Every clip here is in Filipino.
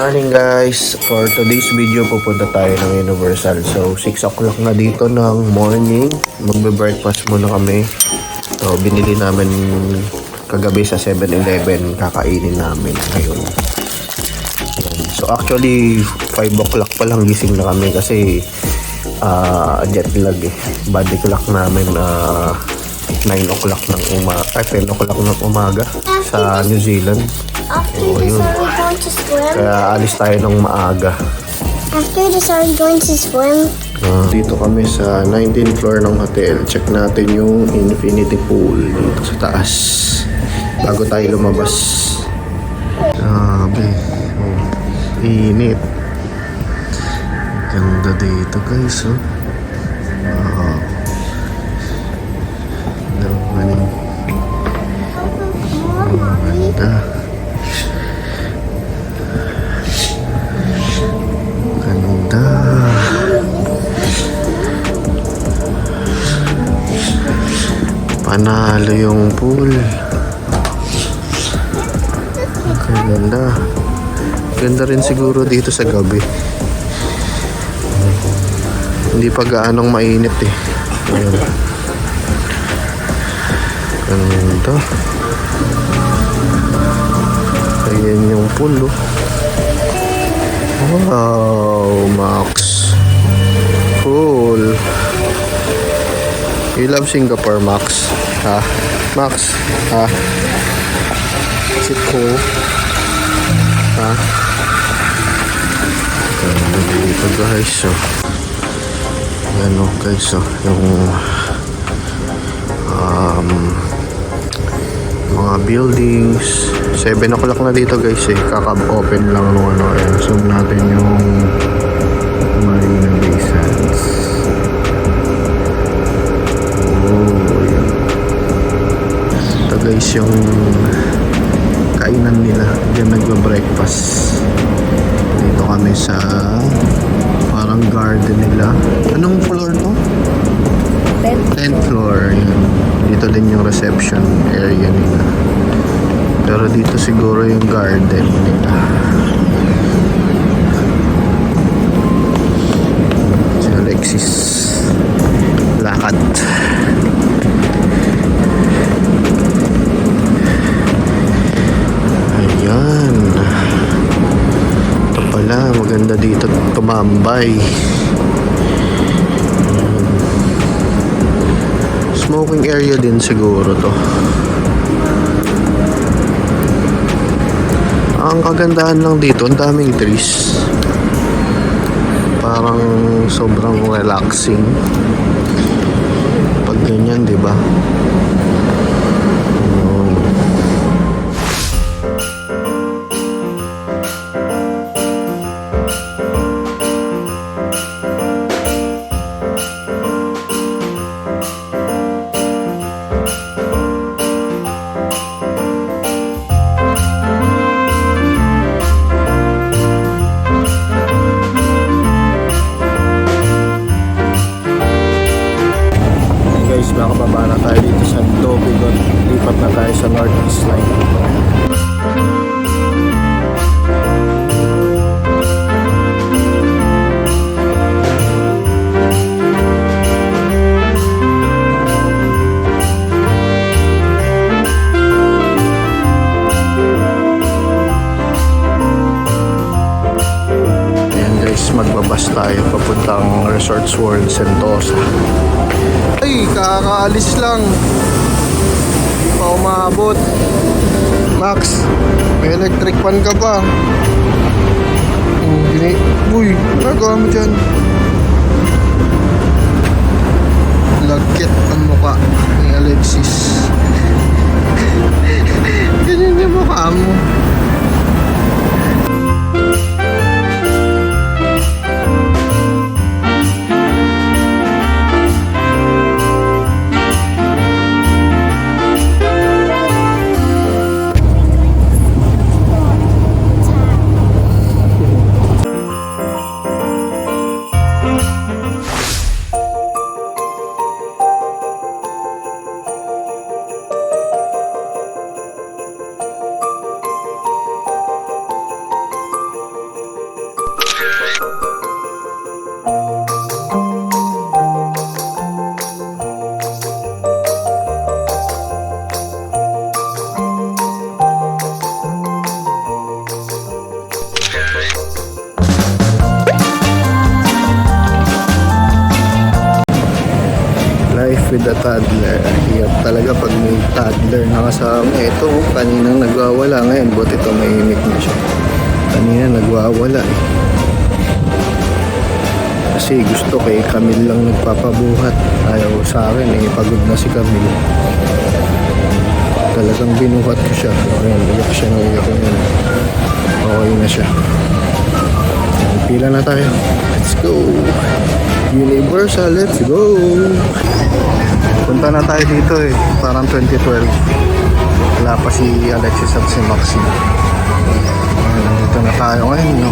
Morning guys! For today's video pupunta tayo ng Universal. So 6 o'clock na dito ng morning. Magbe-breakfast muna kami. So binili namin kagabi sa 7-Eleven. Kakainin namin ngayon. So actually 5 o'clock pa lang gising na kami kasi jet lag eh. Body clock namin 9 o'clock ng umaga, 10 o'clock ng umaga sa New Zealand. After this, are we going to swim? Kaya alis tayo ng maaga. After this, are we going to swim? Dito kami sa 19th floor ng hotel. Check natin yung infinity pool dito sa taas. Bago tayo lumabas. Grabe. Init. Ganda dito guys. Wow. Naman. Ganda. Ganda. Panalo yung pool. Ganda. Ganda rin siguro dito sa gabi. Hindi pa gaanong mainit eh. Ayan. Ganda. Ayan yung pool oh. Wow, Max. Cool. You love Singapore, Max? Ha? Max? Ha? Is it cool? Ha? Ganda dito guys. So, yan o guys. So, yung mga buildings. 7 o'clock na dito guys eh. Kaka-open lang nung ano. Ayan, zoom natin yung Marina Bay Sands. Oh, yan. Ito guys yung kainan nila. Diyan nagba-breakfast. Dito kami sa parang garden nila. Anong floor to? 10th floor. Yan. Dito din yung reception area nila. Pero dito siguro yung garden nila. Si Alexis lakad. Ayan. Ito pala, maganda dito tumambay. Smoking area din siguro to. Ang kagandahan lang dito, ang daming trees. Parang sobrang relaxing. Pag ganyan, di ba? Nakababa na tayo dito sa Dobigon. Lipat na tayo sa North East Line. Ayan guys, magbabas tayo papuntang Resorts World Sentosa. Ay, kakaalis lang. Hindi pa umabot. Max, may electric fan ka ba? Uy, nagawa mo dyan. Lagkit ang mukha ni Alexis. Ganyan yung mukha mo. with the toddler. Hirap talaga pag may toddler na kasama. Ito, kaninang nagwawala. Ngayon, buti ito mahimik na siya. Kanina nagwawala eh. Kasi gusto kay Camille lang nagpapabuhat. Ayaw sa akin eh, pagod na si Camille. Talagang binuhat ko siya. Ayan, iyak siya ng iyak yun. Okay na siya. Pila na tayo. Let's go. Universal, let's go. Punta na tayo dito eh. Parang 2012. Wala pa si Alexis at si Maxine. Dito na tayo ngayon, no?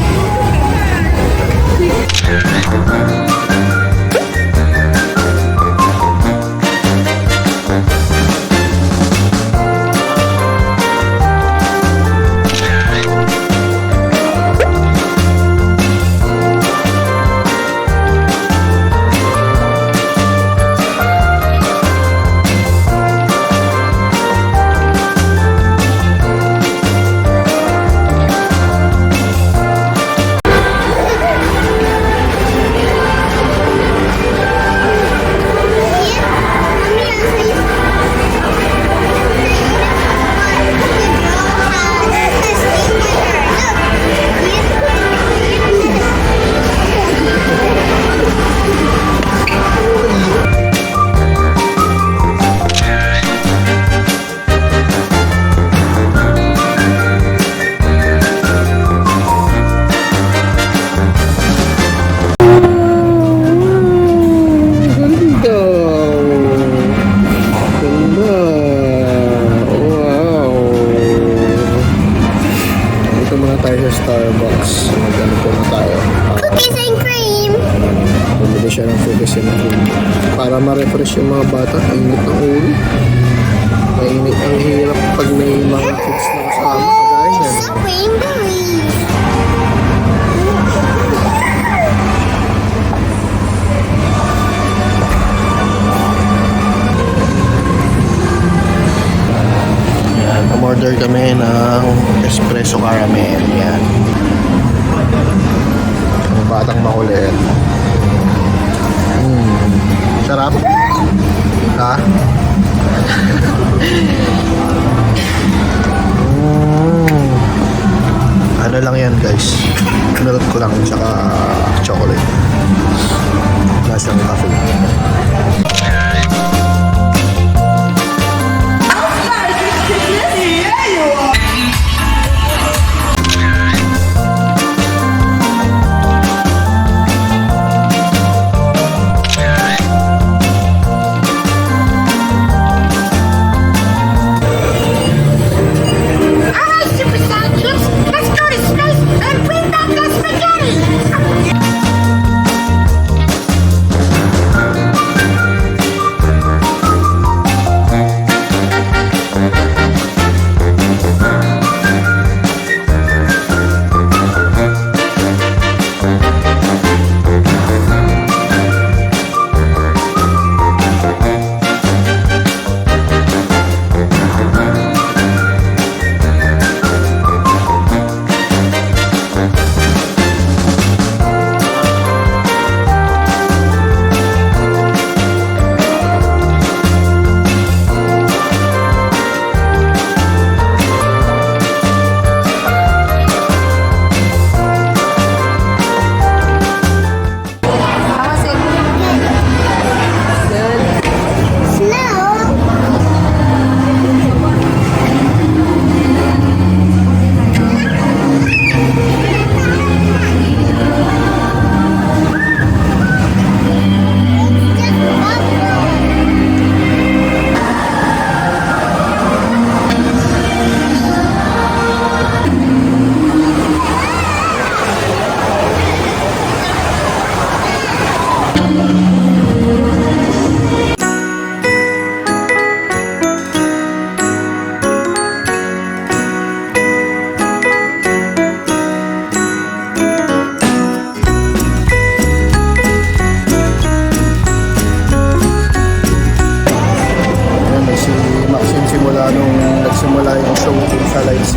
Starbucks. Magano po na tayo. Cookies and cream. Bumili siya ng cookies and cream. Para ma-refresh yung mga bata. Mainit ng ulo. Mainit ang hirap pag may mga kids na kasama. Kagaya yan. So rainbowy. Yan. Umorder kami ng espresso caramel. Yan. Yung batang makulit. Sarap. Ha? Ano lang yan guys. Milk ko lang tsaka chocolate. Lasang cafe.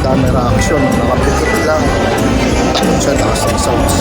camera action, nakapikit lang. Takot siya, takas ng sounds.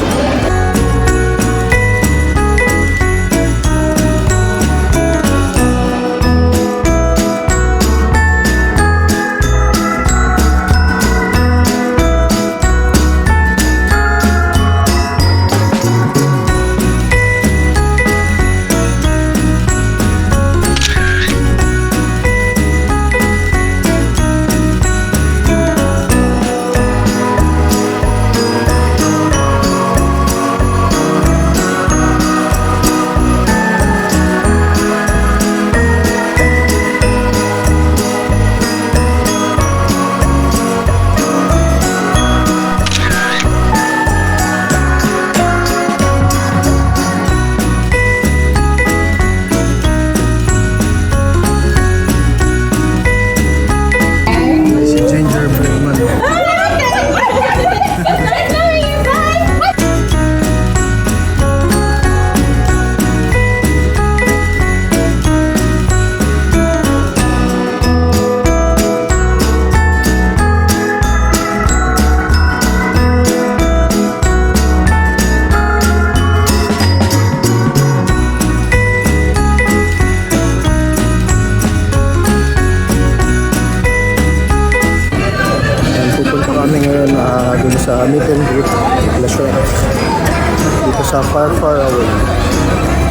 dun sa meet and greet Lasures. Dito sa Far Far Away.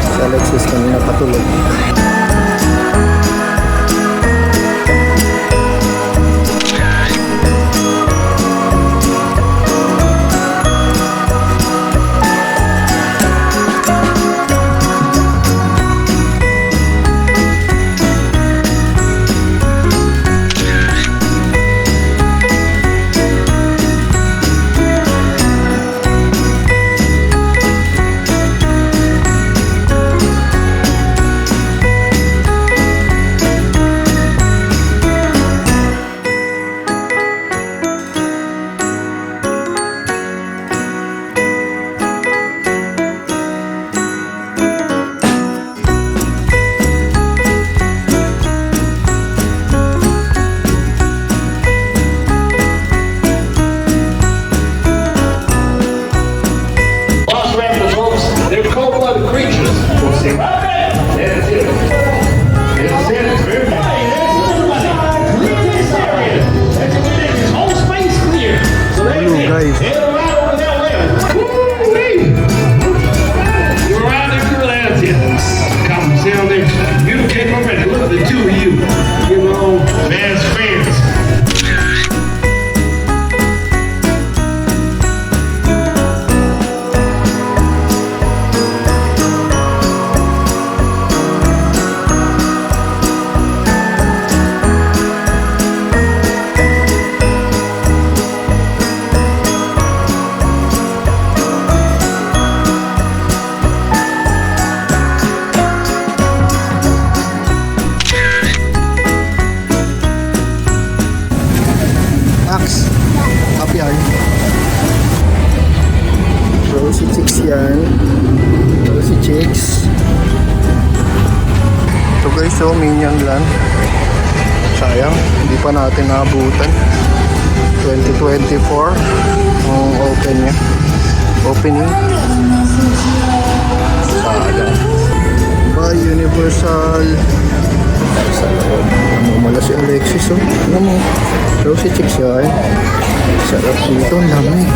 Si Alexis kanina patulog. They're cold-blooded creatures. We'll see. Okay. That's it. That's it. It's very nice. Clear this area. That's what it is. This whole space clear. So that's Hello, it. guys. Head right over that way. Woo-wee. You're around there, girl. That's it. Come, sit on there. You came up and look at the two of you. You know, man's friends. Axe. Up yan. Rosy Chicks yan. Rosy Chicks. Ito guys, so minion lang. Sayang, hindi pa natin naabutan. 2024 ang open niya. Opening. Sayang. Bye Universal. Sa loob. Namumula si Alexis, oh. Ano mo? Rosy Chicks yan. Sarap dito, lamig.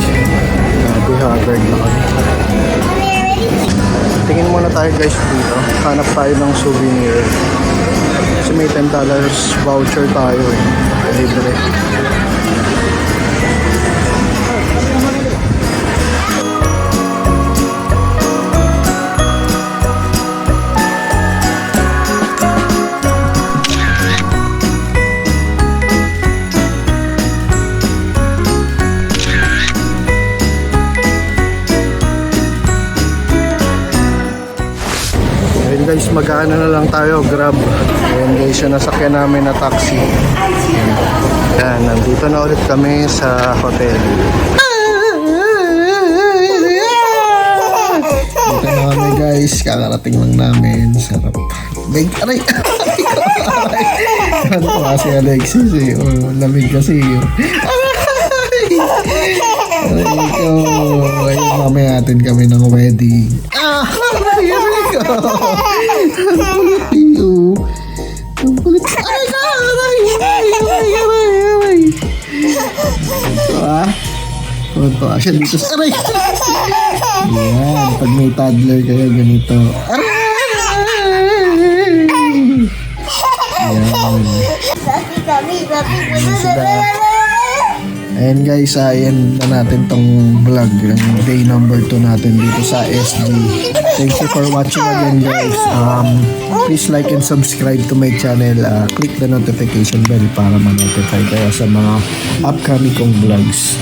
Grabe, haggard na kami. Tingin muna tayo guys dito. Hanap tayo ng souvenir. Kasi may $10 voucher tayo eh. Libre. Ayun guys, mag-ano na lang tayo, Grab. Ayun guys, yung nasakyan namin na taxi. Yan, nandito na ulit kami sa hotel. Dito na kami guys, kakarating lang namin. Sarap. Big, aray! Aray! Ano pa si Alexis eh. Oh, lamig kasi yun. Aray ko. Ayun, mamaya natin kami ng wedding. Aray ko. Ang kulit. Aray ka! Aray! Ito ah. Ito ah. Siya dito sa aray. Yan. Pag may toddler kayo, ganito. Aray! Yan. Ayan guys, ayan na natin tong vlog, yung day number 2 natin dito sa SG. Thank you for watching again guys. Please like and subscribe to my channel. Click the notification bell para ma-notify kayo sa mga upcoming kong vlogs.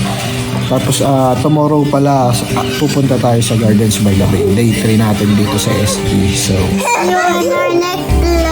Tapos tomorrow pala pupunta tayo sa Gardens by the Bay. Day 3 natin dito sa SG. So, See you in our next vlog.